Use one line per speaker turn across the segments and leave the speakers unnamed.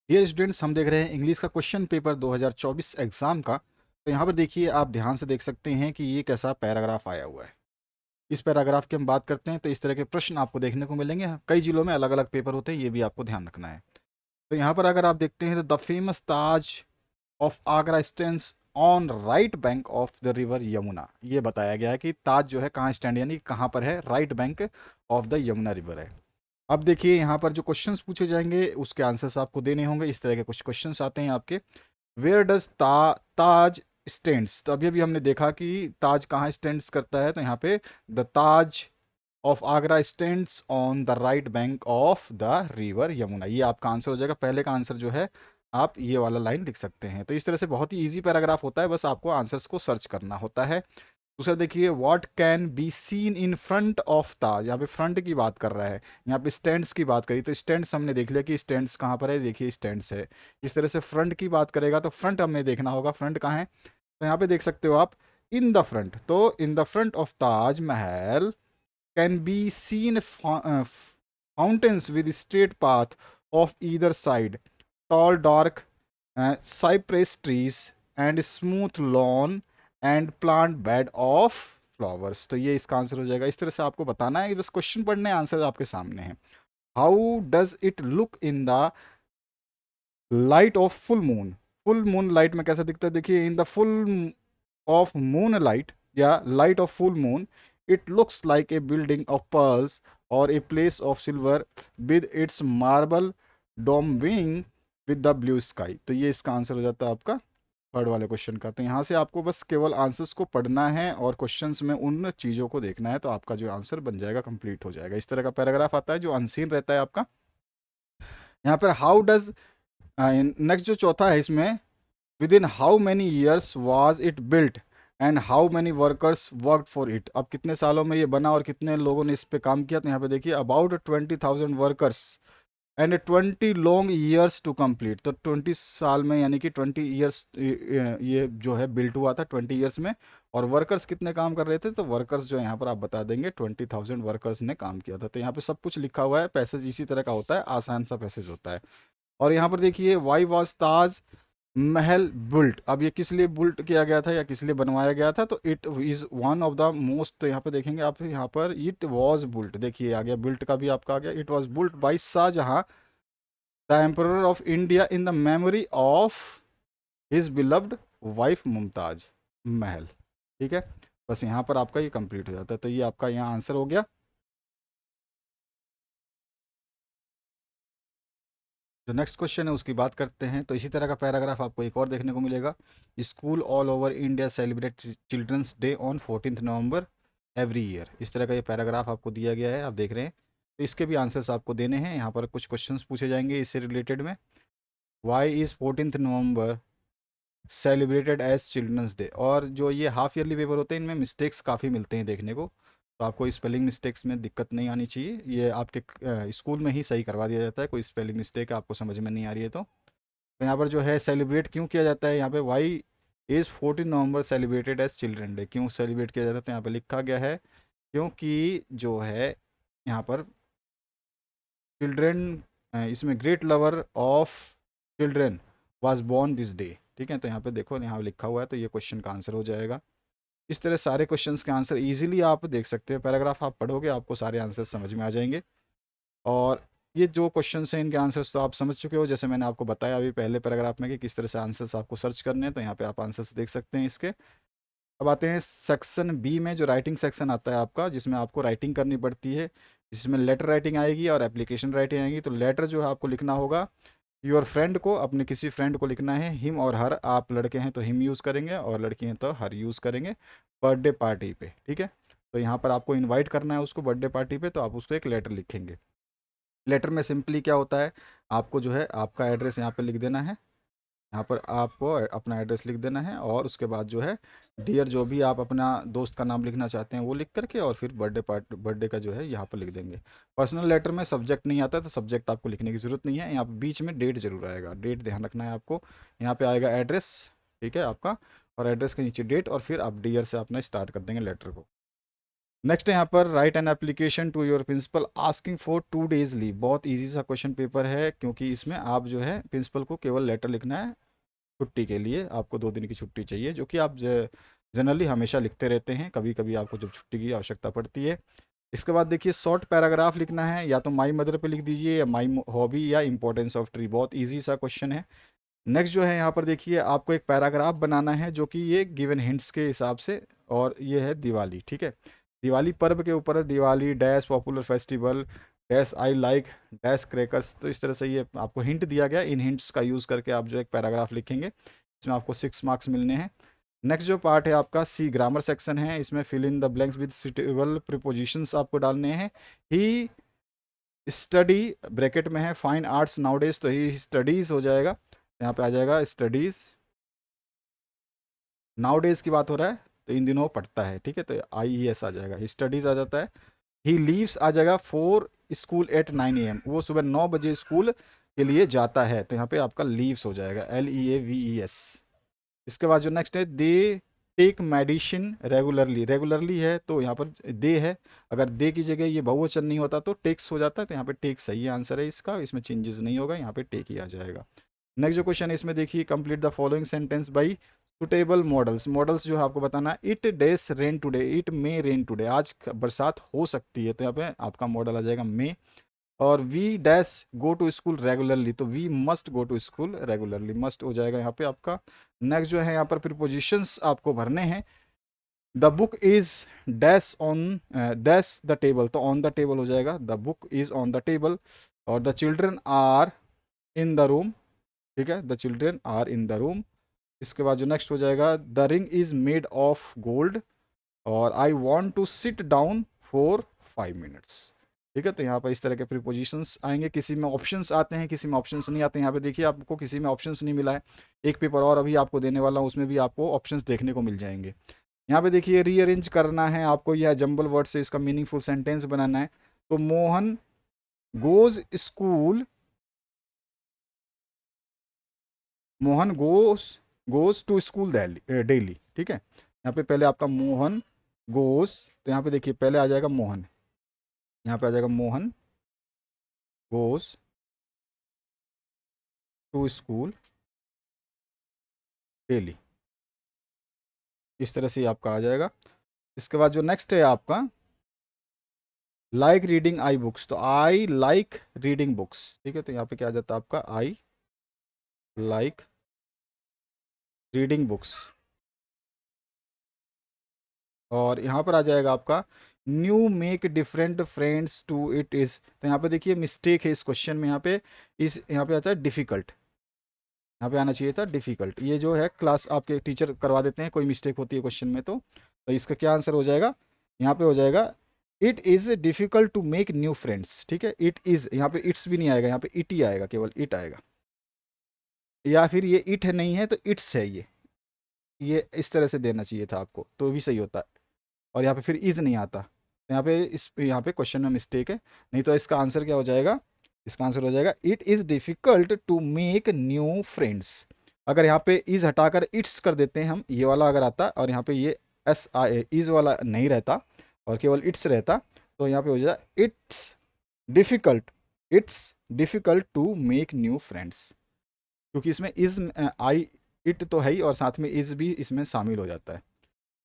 Dear students, हम देख रहे हैं इंग्लिश का क्वेश्चन पेपर 2024 एग्जाम का। तो यहाँ पर देखिए, आप ध्यान से देख सकते हैं कि ये कैसा पैराग्राफ आया हुआ है। इस पैराग्राफ की हम बात करते हैं तो इस तरह के प्रश्न आपको देखने को मिलेंगे। कई जिलों में अलग अलग पेपर होते हैं, ये भी आपको ध्यान रखना है। तो यहाँ पर अगर आप देखते हैं तो the famous Taj of Agra stands on right bank of the river Yamuna. ये बताया गया है कि ताज जो है कहाँ स्टैंड, यानी कहाँ पर है, right bank of the Yamuna river है। अब देखिए यहाँ पर जो क्वेश्चंस पूछे जाएंगे उसके आंसर्स आपको देने होंगे। इस तरह के कुछ क्वेश्चंस आते हैं आपके। Where does Taj stands. तो अभी अभी हमने देखा कि ताज कहाँ स्टैंड्स करता है, तो यहाँ पे the Taj of Agra stands on the right bank of the river Yamuna. ये आपका आंसर हो जाएगा। पहले का आंसर जो है आप ये वाला लाइन लिख सकते हैं। तो इस तरह से बहुत ही इजी पैराग्राफ होता है, बस आपको आंसर्स को सर्च करना होता है। दूसरा देखिए, what can be seen in front of Taj. यहाँ पे फ्रंट की बात कर रहा है, यहाँ पे स्टैंड्स की बात करी तो स्टैंड्स हमने देख लिया कि स्टैंड्स कहाँ पर है, देखिए स्टैंड्स है। इस तरह से फ्रंट की बात करेगा तो फ्रंट हमें देखना होगा, फ्रंट कहाँ है। तो यहाँ पे देख सकते हो आप, इन द फ्रंट। तो in the front of Taj Mahal can be scene fountains with straight path of either side, tall dark cypress trees and smooth lawn and plant bed of flowers। तो ये इसका आंसर हो जाएगा। इस तरह से आपको बताना है, बस क्वेश्चन पढ़ने, आंसर आपके सामने है। How does it look in the light of full moon. Full moon light में कैसा दिखता है, देखिए in the full of moon light या light of full moon it looks like a building of pearls और a place of silver with its marble dome wing with the blue sky. तो ये इसका आंसर हो जाता है आपका third वाले क्वेश्चन का। तो यहाँ से आपको बस केवल आंसर्स को पढ़ना है और क्वेश्चंस में उन चीज़ों को देखना है, तो आपका जो आंसर बन जाएगा, कंप्लीट हो जाएगा। इस तरह का पैराग्राफ आता है जो अनसीन रहता है आपका। यहाँ पर हाउ डज, नेक्स्ट जो चौथा है इसमें, with in how many years was it built and how many workers work for it. अब कितने सालों में ये बना और कितने लोगों ने इस पे काम किया। तो यहाँ पे देखिए, about 20,000 workers and 20 long years to complete. तो 20 साल में, यानी कि 20 ईयर्स ये जो है बिल्ट हुआ था 20 ईयर्स में। और वर्कर्स कितने काम कर रहे थे, तो वर्कर्स जो है यहाँ पर आप बता देंगे 20,000 वर्कर्स ने काम किया था। तो यहाँ पे सब कुछ लिखा हुआ है। पैसेज इसी तरह का होता है, आसान सा पैसेज होता है। और यहाँ पर देखिए, why was Taj Mahal built. अब ये किस लिए बुल्ट किया गया था या किस लिए बनवाया गया था, तो it is one of the most. तो यहाँ पे देखेंगे आप, यहाँ पर इट वॉज बुल्ट, देखिए आ गया, बुल्ट का भी आपका आ गया। It was built by Shahjahan the emperor of India in the memory of his beloved wife Mumtaz Mahal. ठीक है, बस यहाँ पर आपका ये कंप्लीट हो जाता है। तो ये आपका यहाँ आंसर हो गया। जो नेक्स्ट क्वेश्चन है उसकी बात करते हैं। तो इसी तरह का पैराग्राफ आपको एक और देखने को मिलेगा। School all over India celebrate children's day on 14 November every year. इस तरह का ये पैराग्राफ आपको दिया गया है, आप देख रहे हैं। तो इसके भी आंसर्स आपको देने हैं। यहाँ पर कुछ क्वेश्चंस पूछे जाएंगे इससे रिलेटेड में। Why is 14 November celebrated as children's day. और जो ये हाफ ईयरली पेपर होते हैं, इनमें मिस्टेक्स काफ़ी मिलते हैं देखने को। तो आपको स्पेलिंग मिस्टेक्स में दिक्कत नहीं आनी चाहिए। ये आपके स्कूल में ही सही करवा दिया जाता है। कोई स्पेलिंग मिस्टेक आपको समझ में नहीं आ रही है तो यहाँ पर जो है सेलिब्रेट क्यों किया जाता है, यहाँ पे why is 14 November celebrated as children day, क्यों सेलिब्रेट किया जाता है, तो यहाँ पे लिखा गया है क्योंकि जो है यहाँ पर चिल्ड्रन, इसमें great lover of children was born this day. ठीक है, तो यहाँ पे देखो, यहाँ लिखा हुआ है, तो ये क्वेश्चन का आंसर हो जाएगा। इस तरह सारे क्वेश्चंस के आंसर इजीली आप देख सकते हैं। पैराग्राफ आप पढ़ोगे आपको सारे आंसर समझ में आ जाएंगे। और ये जो क्वेश्चंस हैं इनके आंसर्स तो आप समझ चुके हो, जैसे मैंने आपको बताया अभी पहले पैराग्राफ में कि किस तरह से आंसर्स आपको सर्च करने हैं। तो यहाँ पे आप आंसर्स देख सकते हैं इसके। अब आते हैं सेक्शन बी में, जो राइटिंग सेक्शन आता है आपका, जिसमें आपको राइटिंग करनी पड़ती है। जिसमें लेटर राइटिंग आएगी और एप्लीकेशन राइटिंग आएगी। तो लेटर जो है आपको लिखना होगा योर फ्रेंड को, अपने किसी फ्रेंड को लिखना है। हिम और हर, आप लड़के हैं तो हिम यूज़ करेंगे और लड़की हैं तो हर यूज़ करेंगे। बर्थडे पार्टी पे, ठीक है। तो यहाँ पर आपको इनवाइट करना है उसको बर्थडे पार्टी पे, तो आप उसको एक लेटर लिखेंगे। लेटर में सिंपली क्या होता है, आपको जो है आपका एड्रेस यहाँ पे लिख देना है। यहाँ पर आपको अपना एड्रेस लिख देना है और उसके बाद जो है डियर, जो भी आप अपना दोस्त का नाम लिखना चाहते हैं वो लिख करके, और फिर बर्थडे का जो है यहाँ पर लिख देंगे। पर्सनल लेटर में सब्जेक्ट नहीं आता है, तो सब्जेक्ट आपको लिखने की ज़रूरत नहीं है। यहाँ पर बीच में डेट जरूर आएगा, डेट ध्यान रखना है आपको। यहाँ पे आएगा एड्रेस, ठीक है आपका, और एड्रेस के नीचे डेट, और फिर आप डियर से अपना स्टार्ट कर देंगे लेटर को। नेक्स्ट है यहाँ पर write an application to your principal asking for 2 days leave. बहुत इजी सा क्वेश्चन पेपर है, क्योंकि इसमें आप जो है प्रिंसिपल को केवल लेटर लिखना है छुट्टी के लिए। आपको 2 दिन की छुट्टी चाहिए, जो कि आप जनरली हमेशा लिखते रहते हैं, कभी कभी आपको जब छुट्टी की आवश्यकता पड़ती है। इसके बाद देखिए शॉर्ट पैराग्राफ लिखना है, या तो माई मदर पे लिख दीजिए, या माई हॉबी, या इंपॉर्टेंस ऑफ ट्री। बहुत इजी सा क्वेश्चन है। नेक्स्ट जो है यहाँ पर देखिए आपको एक पैराग्राफ बनाना है, जो कि ये गिवन हिंट्स के हिसाब से, और ये है दिवाली, ठीक है। दिवाली पर्व के ऊपर Diwali dash popular festival dash I like dash crackers. तो इस तरह से ये आपको हिंट दिया गया, इन हिंट्स का यूज़ करके आप जो एक पैराग्राफ लिखेंगे, इसमें आपको 6 मार्क्स मिलने हैं। नेक्स्ट जो पार्ट है आपका सी ग्रामर सेक्शन है, इसमें fill in the blanks with suitable prepositions आपको डालने हैं। ही स्टडी ब्रैकेट में है फाइन आर्ट्स नाउडेज, तो ही स्टडीज हो जाएगा, यहाँ पे आ जाएगा स्टडीज। नाउडेज की बात हो रहा है, तो इन दिनों पढ़ता है, ठीक है, तो IES आ जाएगा, ही स्टडीज आ जाता है। ही लीव्स आ जाएगा फॉर स्कूल एट 9 AM, वो सुबह 9 बजे स्कूल के लिए जाता है, तो यहाँ पे आपका लीव्स हो जाएगा LEAVES। इसके बाद जो नेक्स्ट है they take medicine regularly, regularly है तो यहाँ पर दे है, अगर दे की जगह ये बहुवचन नहीं होता तो टेक्स हो जाता है, तो यहाँ पे टेक सही आंसर है इसका, इसमें चेंजेस नहीं होगा, यहाँ पे टेक ही आ जाएगा। नेक्स्ट जो क्वेश्चन है इसमें देखिए complete the following sentence by suitable modals. Modals जो है आपको बताना है, it does rain today, it may rain today, आज बरसात हो सकती है, तो यहाँ पे आपका मॉडल आ जाएगा मे। और we dash go to school regularly, तो we must go to school regularly, must हो जाएगा यहाँ पे आपका। नेक्स्ट जो है यहाँ पर प्रीपोजिशंस आपको भरने हैं। The book is dash on dash the table, तो ऑन द टेबल हो जाएगा, the book is on the table. और the children are in the room, ठीक है, the children are in the room. इसके बाद जो नेक्स्ट हो जाएगा the ring is made of gold, और I want to sit down for 5 minutes, ठीक है। तो यहाँ पर इस तरह के प्रीपोजिशंस आएंगे, किसी में ऑप्शंस आते हैं, किसी में ऑप्शंस नहीं आते हैं। यहाँ पे देखिए आपको किसी में ऑप्शंस नहीं मिला है, एक पेपर और अभी आपको देने वाला हूँ, उसमें भी आपको ऑप्शंस देखने को मिल जाएंगे। यहाँ पे देखिए रीअरेंज करना है आपको, यह जंबल वर्ड से इसका मीनिंगफुल सेंटेंस बनाना है। तो Mohan goes school, Mohan goes to school daily, ठीक है। यहाँ पे पहले आपका मोहन गोज, तो यहाँ पे देखिए पहले आ जाएगा मोहन, यहाँ पे आ जाएगा Mohan goes to school daily, इस तरह से ही आपका आ जाएगा। इसके बाद जो नेक्स्ट है आपका लाइक रीडिंग आई बुक्स, तो आई लाइक रीडिंग बुक्स, ठीक है, तो यहाँ पे क्या आ जाता है आपका आई लाइक रीडिंग बुक्स। और यहाँ पर आ जाएगा आपका new make different friends to it is, तो यहाँ पे देखिए मिस्टेक है इस क्वेश्चन में, यहाँ पे आता है डिफिकल्ट, यहाँ पे आना चाहिए था डिफिकल्ट। ये जो है क्लास आपके टीचर करवा देते हैं, कोई मिस्टेक होती है क्वेश्चन में, तो इसका क्या आंसर हो जाएगा, यहाँ पे हो जाएगा it is difficult to make new friends, ठीक है। इट इज़, यहाँ पे इट्स भी नहीं आएगा, यहाँ पे इट ही आएगा, केवल इट आएगा, या फिर ये इट है नहीं है तो इट्स है, ये इस तरह से देना चाहिए था आपको, तो भी सही होता। और यहाँ पे फिर इज़ नहीं आता, तो यहाँ पे क्वेश्चन में मिस्टेक है। नहीं तो इसका आंसर क्या हो जाएगा, इसका आंसर हो जाएगा it is difficult to make new friends. अगर यहाँ पे इज़ हटाकर इट्स कर देते हैं हम, ये वाला अगर आता और यहाँ पे ये इज़ वाला नहीं रहता और केवल इट्स रहता, तो यहाँ पे हो जाए difficult it's difficult to make new friends, क्योंकि इसमें इज़ आई इट तो है ही, और साथ में इज़ भी इसमें शामिल हो जाता है।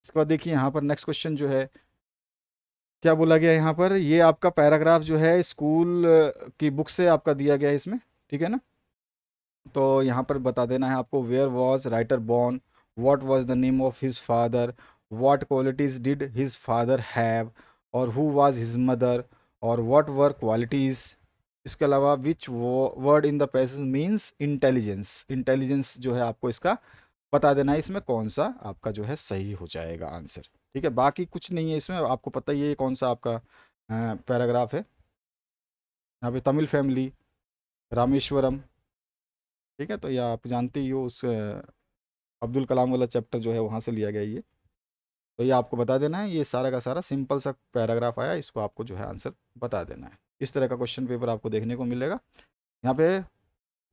इसके बाद देखिए यहाँ पर नेक्स्ट क्वेश्चन जो है क्या बोला गया यहाँ पर, ये आपका पैराग्राफ जो है स्कूल की बुक से आपका दिया गया है इसमें, ठीक है ना। तो यहाँ पर बता देना है आपको where was writer born, what was the name of his father, what qualities did his father have, और हु वाज हिज मदर, और व्हाट वर क्वालिटीज। इसके अलावा which word in the passage means intelligence, intelligence जो है आपको इसका बता देना है, इसमें कौन सा आपका जो है सही हो जाएगा आंसर, ठीक है। बाकी कुछ नहीं है इसमें, आपको पता ही है कौन सा आपका पैराग्राफ है। यहाँ पे तमिल फैमिली, रामेश्वरम, ठीक है, तो यह आप जानते ही हो, उस अब्दुल कलाम वाला चैप्टर जो है वहाँ से लिया गया ये। तो ये आपको बता देना है, ये सारा का सारा सिंपल सा पैराग्राफ आया, इसको आपको जो है आंसर बता देना है। इस तरह का क्वेश्चन पेपर आपको देखने को मिलेगा। यहाँ पे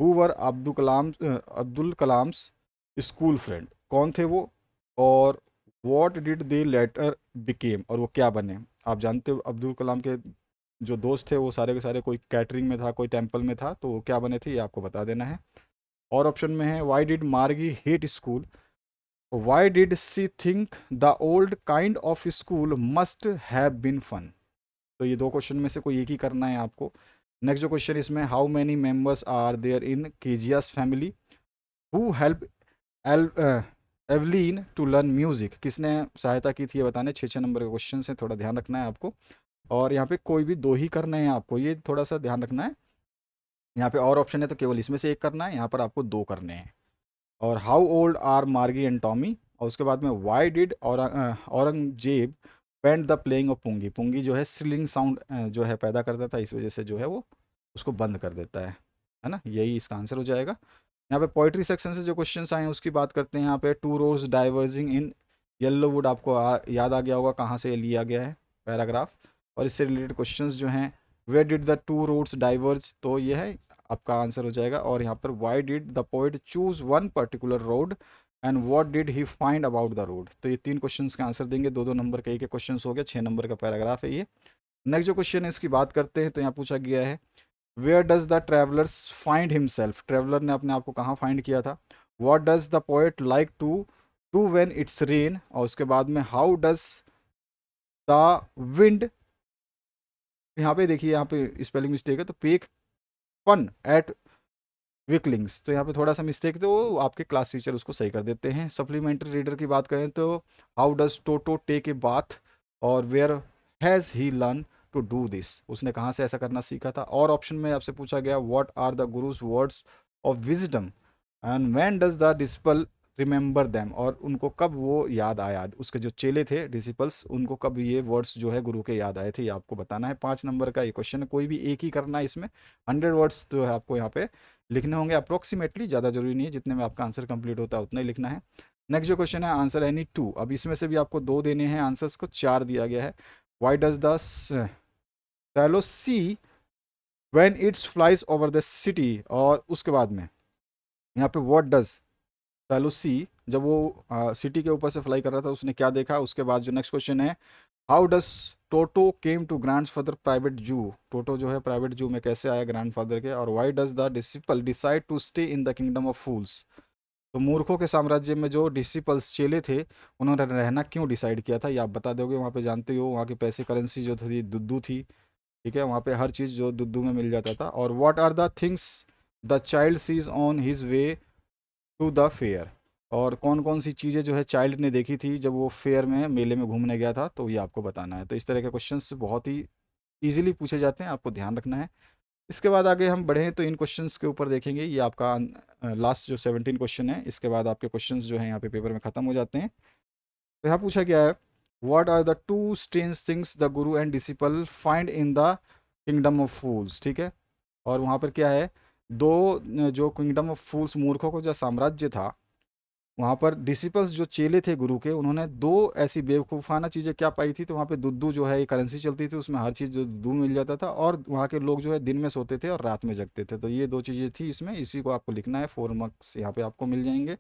who were Abdul Kalam's school friend, कौन थे वो, और what did they letter became, और वो क्या बने। आप जानते हो अब्दुल कलाम के जो दोस्त थे वो सारे के सारे कोई कैटरिंग में था, कोई टेम्पल में था, तो वो क्या बने थे ये आपको बता देना है। और ऑप्शन में है why did Margie hate school, why did she think the old kind of school must have been fun. तो ये दो क्वेश्चन में से कोई एक ही करना है आपको। नेक्स्ट जो क्वेश्चन इसमें, how many members are there in Kezia's family, who help Evelyn to learn music, किसने सहायता की थी ये बताने। 6 नंबर के क्वेश्चन है, थोड़ा ध्यान रखना है आपको। और यहाँ पे कोई भी दो ही करने हैं आपको, ये थोड़ा सा ध्यान रखना है। यहाँ पे और ऑप्शन है तो केवल इसमें से एक करना है, यहाँ पर आपको दो करने हैं। और how old are Margie and Tommy, और उसके बाद में why did Aurangzeb banned the playing of pungi, पुंगी जो है स्लिंग साउंड जो है पैदा करता था, इस वजह से जो है वो उसको बंद कर देता है ना। यही इसका आंसर हो जाएगा। यहाँ पे पोइट्री सेक्शन से जो क्वेश्चंस आए हैं उसकी बात करते हैं। यहाँ पे two roads diverging in yellow wood, आपको याद आ गया होगा कहाँ से ये लिया गया है पैराग्राफ। और इससे रिलेटेड क्वेश्चंस जो हैं, where did the two roads diverge, तो ये है आपका आंसर हो जाएगा। और यहाँ पर why did the poet choose one particular road and what did he find about the road. तो ये तीन क्वेश्चंस का आंसर देंगे, दो दो नंबर के एक क्वेश्चन हो गया, 6 नंबर का पैराग्राफ है ये। नेक्स्ट जो क्वेश्चन है इसकी बात करते हैं, तो यहाँ पूछा गया है where does the travellers find himself, traveller ने अपने आप को कहाँ फाइंड किया था। What does the poet like to do when it's rain, और उसके बाद में हाउ डज द विंड, यहाँ पे देखिए यहाँ पे स्पेलिंग मिस्टेक है, तो पेक फन एट विकलिंग्स, तो यहाँ पे थोड़ा सा मिस्टेक, तो आपके क्लास टीचर उसको सही कर देते हैं। सप्लीमेंट्री रीडर की बात करें तो how does Toto take a bath, और where has he learn to do this, उसने कहाँ से ऐसा करना सीखा था। और ऑप्शन में आपसे पूछा गया what are the guru's words of wisdom and when does the disciple remember them, और उनको कब वो याद आया, उसके जो चेले थे डिसिपल्स, उनको कब ये वर्ड्स जो है गुरु के याद आए थे, ये आपको बताना है। 5 नंबर का ये क्वेश्चन है, कोई भी एक ही करना है इसमें। 100 वर्ड्स जो है आपको यहाँ पे लिखने होंगे अप्रोक्सीमेटली, ज़्यादा जरूरी नहीं है, जितने में आपका आंसर कंप्लीट होता है उतना ही लिखना है। नेक्स्ट जो क्वेश्चन है, आंसर एनी टू, अब इसमें से भी आपको दो देने हैं, आंसर्स को 4 दिया गया है। Why does the swallow see when it's flies over the city, और उसके बाद में यहाँ पे व्हाट डज सैलो सी, जब वो सिटी के ऊपर से फ्लाई कर रहा था उसने क्या देखा। उसके बाद जो नेक्स्ट क्वेश्चन है, how does Toto came to grandfather private zoo, Toto जो है प्राइवेट जू में कैसे आया ग्रैंड फादर के। और why does the disciple decide to stay in the kingdom of fools, तो मूर्खों के साम्राज्य में जो डिसिपल्स चेले थे उन्होंने रहना क्यों डिसाइड किया था, ये आप बता दोगे। वहाँ पे जानते हो वहाँ की पैसे करेंसी जो थी दुद्दू थी, ठीक है, वहाँ पे हर चीज़ जो दुद्दू में मिल जाता था। और what are the things the child sees on his way to the fair, और कौन कौन सी चीज़ें जो है चाइल्ड ने देखी थी जब वो फेयर में मेले में घूमने गया था, तो ये आपको बताना है। तो इस तरह के क्वेश्चंस बहुत ही इजीली पूछे जाते हैं, आपको ध्यान रखना है। इसके बाद आगे हम बढ़ें तो इन क्वेश्चंस के ऊपर देखेंगे, ये आपका लास्ट जो 17 क्वेश्चन है, इसके बाद आपके क्वेश्चंस जो हैं यहाँ पे पेपर में ख़त्म हो जाते हैं। तो यहाँ पूछा गया है what are the two strange things the guru and disciple find in the kingdom of fools, ठीक है। और वहाँ पर क्या है, दो जो किंगडम ऑफ फूल्स मूर्खों को जो साम्राज्य था, वहाँ पर डिसिपल्स जो चेले थे गुरु के, उन्होंने दो ऐसी बेवकूफ़ाना चीज़ें क्या पाई थी। तो वहाँ पे दुद्दू जो है ये करेंसी चलती थी, उसमें हर चीज़ जो दुद्दू मिल जाता था, और वहाँ के लोग जो है दिन में सोते थे और रात में जगते थे। तो ये दो चीज़ें थी इसमें, इसी को आपको लिखना है, 4 मार्क्स यहाँ पे आपको मिल जाएंगे।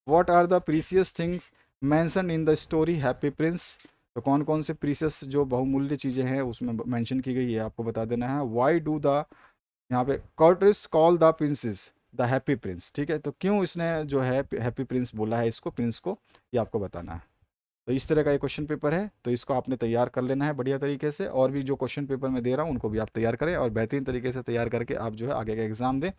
What are the precious things mentioned in the story Happy Prince, तो कौन कौन से प्रीसियस जो बहुमूल्य चीज़ें हैं उसमें मेंशन की गई है, आपको बता देना है। वाई डू द, यहाँ पे courtiers call the princes the Happy Prince, ठीक है, तो क्यों इसने जो है हैप्पी प्रिंस बोला है इसको, प्रिंस को, ये आपको बताना है। तो इस तरह का ये क्वेश्चन पेपर है, तो इसको आपने तैयार कर लेना है बढ़िया तरीके से। और भी जो क्वेश्चन पेपर मैं दे रहा हूँ उनको भी आप तैयार करें, और बेहतरीन तरीके से तैयार करके आप जो है आगे का एग्ज़ाम दें।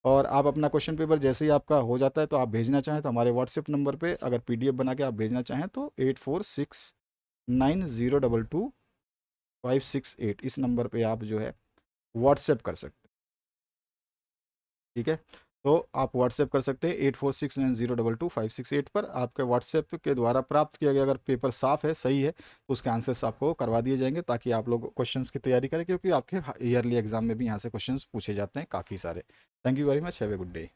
और आप अपना क्वेश्चन पेपर जैसे ही आपका हो जाता है तो आप भेजना चाहें तो हमारे व्हाट्सएप नंबर पे अगर PDF बना के आप भेजना चाहें तो 8469022568, इस नंबर पे आप जो है व्हाट्सएप कर सकते हैं, ठीक है। तो आप व्हाट्सएप कर सकते हैं 8469022568 पर। आपके व्हाट्सएप के द्वारा प्राप्त किया गया अगर पेपर साफ़ है, सही है, तो उसके आंसर्स आपको करवा दिए जाएंगे, ताकि आप लोग क्वेश्चंस की तैयारी करें, क्योंकि आपके ईयरली एग्जाम में भी यहाँ से क्वेश्चंस पूछे जाते हैं काफ़ी सारे। Thank you very much, have a good day.